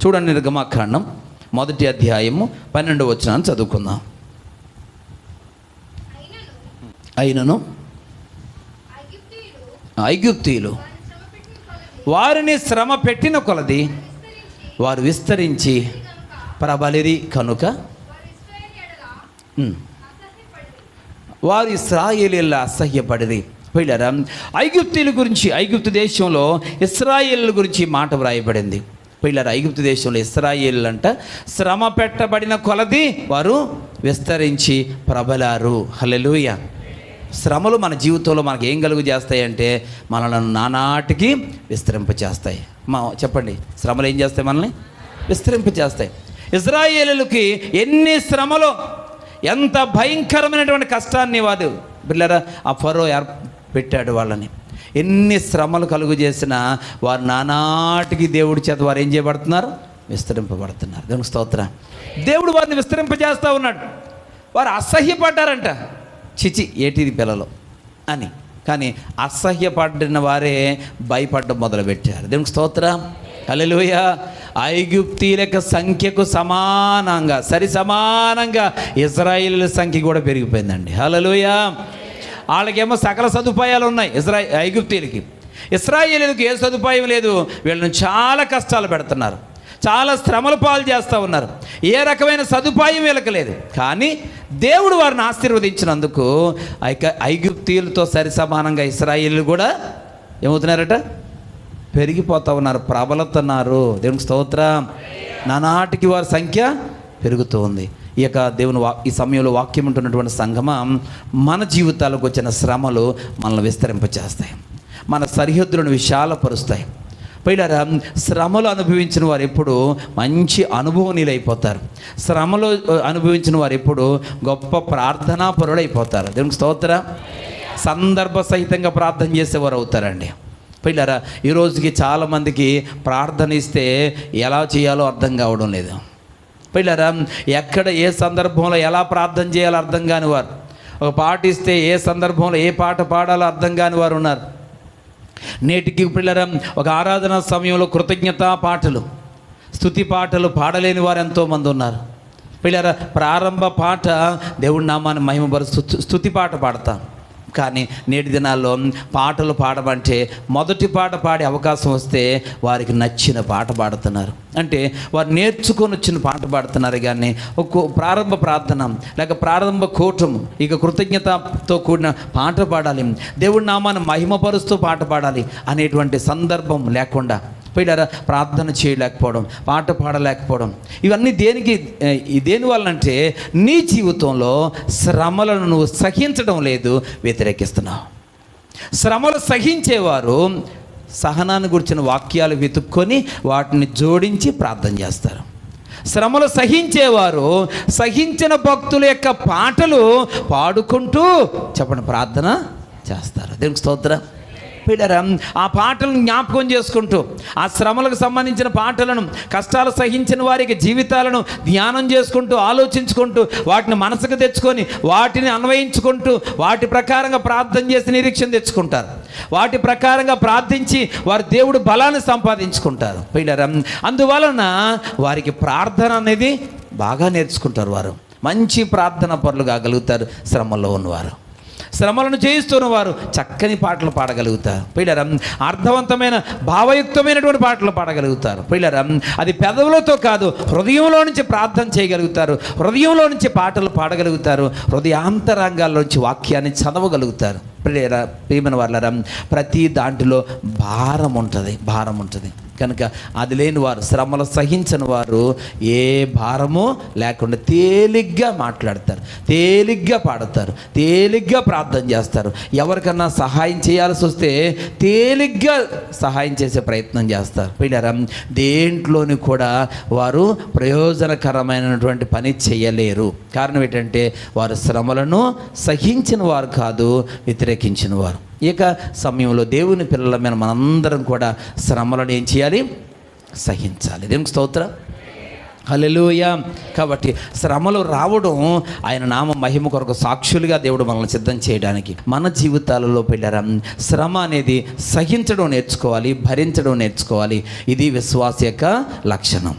చూడండి, నిర్గమాకాండం 1వ అధ్యాయము 12వ వచనాన్ని చదువుకుందాం. అయినను ఐగుప్తీయులు వారిని శ్రమ పెట్టిన కొలది వారు విస్తరించి ప్రబలిరి కనుక వారు ఇశ్రాయేలీయుల అసహ్యపడిరి. పిల్లరా, ఐగుప్తీయుల గురించి, ఐగుప్తు దేశంలో ఇశ్రాయేలుల గురించి మాట వ్రాయబడింది. పిల్లరా, ఐగుప్తు దేశంలో ఇశ్రాయేలు అంట శ్రమ పెట్టబడిన కొలది వారు విస్తరించి ప్రబలారు. హల్లెలూయా. శ్రమలు మన జీవితంలో మనకు ఏం కలుగు చేస్తాయంటే మనల్ని నానాటికి విస్తరింపచేస్తాయి. చెప్పండి, శ్రమలు ఏం చేస్తాయి? మనల్ని విస్తరింపచేస్తాయి. ఇశ్రాయేలులకి ఎన్ని శ్రమలు, ఎంత భయంకరమైనటువంటి కష్టాన్ని వారు పిల్లరా ఆ ఫరో పెట్టాడు వాళ్ళని. ఎన్ని శ్రమలు కలుగు చేసినా వారు నానాటికి దేవుడి చేత వారు ఏం చేయబడుతున్నారు? విస్తరింపబడుతున్నారు. దేవుని స్తోత్రం. దేవుడు వారిని విస్తరింపజేస్తూ ఉన్నాడు. వారు అసహ్యపడ్డారంట. చిచి ఏటిది పిల్లలు అని. కానీ అసహ్యపడిన వారే భయపడడం మొదలుపెట్టారు. దేవునికి స్తోత్రం. హల్లెలూయా. ఐగుప్తీయుల సంఖ్యకు సమానంగా, సమానంగా ఇశ్రాయేలీయుల సంఖ్య కూడా పెరిగిపోయిందండి. హల్లెలూయా. వాళ్ళకేమో సకల సదుపాయాలు ఉన్నాయి ఐగుప్తీయులకి. ఇశ్రాయేలీయులకు ఏ సదుపాయం లేదు. వీళ్ళని చాలా కష్టాలు పెడుతున్నారు, చాలా శ్రమల పాలు చేస్తూ ఉన్నారు. ఏ రకమైన సదుపాయం వీళ్ళకి లేదు. కానీ దేవుడు వారిని ఆశీర్వదించినందుకు ఐగుప్తీయులతో సమానంగా ఇశ్రాయేలీయులు కూడా ఏమవుతున్నారట? పెరిగిపోతూ ఉన్నారు, ప్రబలుతున్నారు. దేవునికి స్తోత్రం. నానాటికి వారి సంఖ్య పెరుగుతూ ఉంది. ఈ యొక్క దేవుని ఈ సమయంలో వాక్యం ఉంటున్నటువంటి సంగమా, మన జీవితాలకు వచ్చిన శ్రమలు మనల్ని విస్తరింపచేస్తాయి, మన సరిహద్దులను విశాలపరుస్తాయి. పిల్లరా, శ్రమలు అనుభవించిన వారు ఎప్పుడు మంచి అనుభవనీయులైపోతారు. శ్రమలు అనుభవించిన వారు ఎప్పుడు గొప్ప ప్రార్థనా పరులైపోతారు. దేవునికి స్తోత్రం. సందర్భ సహితంగా ప్రార్థన చేసేవారు అవుతారండి. పిల్లరా, ఈ రోజుకి చాలామందికి ప్రార్థన ఇస్తే ఎలా చేయాలో అర్థం కావడం లేదు. పిల్లరా, ఎక్కడ ఏ సందర్భంలో ఎలా ప్రార్థన చేయాలో అర్థం కాని వారు, ఒక పాట ఇస్తే ఏ సందర్భంలో ఏ పాట పాడాలో అర్థం కాని వారు ఉన్నారు. నేటికి పిల్లరా, ఒక ఆరాధన సమయంలో కృతజ్ఞతా పాటలు, స్తుతి పాటలు పాడలేని వారు ఎంతోమంది ఉన్నారు. పిల్లరా, ప్రారంభ పాట దేవుడి నామాన్ని మహిమపరుస్తూ స్తుతి పాట పాడతాం. కానీ నేటి దినాల్లో పాటలు పాడమంటే మొదటి పాట పాడే అవకాశం వస్తే వారికి నచ్చిన పాట పాడుతున్నారు. అంటే వారు నేర్చుకొని వచ్చిన పాట పాడుతున్నారు. కానీ ఒక ప్రారంభ ప్రార్థన లేక ప్రారంభ కూటము, ఇక కృతజ్ఞతతో కూడిన పాట పాడాలి, దేవుడి నామాన్ని మహిమపరుస్తూ పాట పాడాలి అనేటువంటి సందర్భం లేకుండా పిల్లరా ప్రార్థన చేయలేకపోవడం, పాట పాడలేకపోవడం, ఇవన్నీ దేనివల్లంటే నీ జీవితంలో శ్రమలను నువ్వు సహించడం లేదు, వ్యతిరేకిస్తున్నావు. శ్రమలు సహించేవారు సహనాన్ని గురించిన వాక్యాలు వెతుక్కొని వాటిని జోడించి ప్రార్థన చేస్తారు. శ్రమలు సహించేవారు సహించిన భక్తుల యొక్క పాటలు పాడుకుంటూ చెప్పండి ప్రార్థన చేస్తారు. దేవునికి స్తోత్రం. పిల్లరా, ఆ పాటలను జ్ఞాపకం చేసుకుంటూ, ఆ శ్రమలకు సంబంధించిన పాటలను, కష్టాలు సహించిన వారికి జీవితాలను ధ్యానం చేసుకుంటూ, ఆలోచించుకుంటూ, వాటిని మనసుకు తెచ్చుకొని, వాటిని అన్వయించుకుంటూ, వాటి ప్రకారంగా ప్రార్థన చేసి నిరీక్షణ తెచ్చుకుంటారు. వాటి ప్రకారంగా ప్రార్థించి వారి దేవుడు బలాన్ని సంపాదించుకుంటారు. పిల్లరా, అందువలన వారికి ప్రార్థన అనేది బాగా నేర్చుకుంటారు. వారు మంచి ప్రార్థన పరులు కాగలుగుతారు. శ్రమల్లో ఉన్నవారు, శ్రమలను చేయిస్తున్న వారు చక్కని పాటలు పాడగలుగుతారు. పిల్లరా, అర్థవంతమైన భావయుక్తమైనటువంటి పాటలు పాడగలుగుతారు. పిల్లరా, అది పెదవులతో కాదు, హృదయంలో నుంచి ప్రార్థన చేయగలుగుతారు, హృదయంలో నుంచి పాటలు పాడగలుగుతారు, హృదయాంతరంగాల్లో నుంచి వాక్యాన్ని చదవగలుగుతారు. ప్రియమైన వాళ్ళరా, ప్రతి దాంట్లో భారం ఉంటుంది. కనుక అది లేని వారు, శ్రమలు సహించని వారు ఏ భారము లేకుండా తేలిగ్గా మాట్లాడతారు, తేలిగ్గా పాడతారు, తేలిగ్గా ప్రార్థన చేస్తారు. ఎవరికన్నా సహాయం చేయాల్సి వస్తే తేలిగ్గా సహాయం చేసే ప్రయత్నం చేస్తారు. పిల్లరా, దేంట్లోని కూడా వారు ప్రయోజనకరమైనటువంటి పని చేయలేరు. కారణం ఏంటంటే వారు శ్రమలను సహించిన వారు కాదు, వ్యతిరేకించిన వారు. ఇక సమయంలో దేవుని పిల్లల మీద మనందరం కూడా శ్రమలను ఏం చేయాలి? సహించాలి. దేవునికి స్తోత్రం. హల్లెలూయా. కాబట్టి శ్రమలు రావడం ఆయన నామ మహిమ కొరకు సాక్షులుగా దేవుడు మనల్ని సిద్ధం చేయడానికి. మన జీవితాలలో పిల్లరా, శ్రమ అనేది సహించడం నేర్చుకోవాలి, భరించడం నేర్చుకోవాలి. ఇది విశ్వాస యొక్క లక్షణం.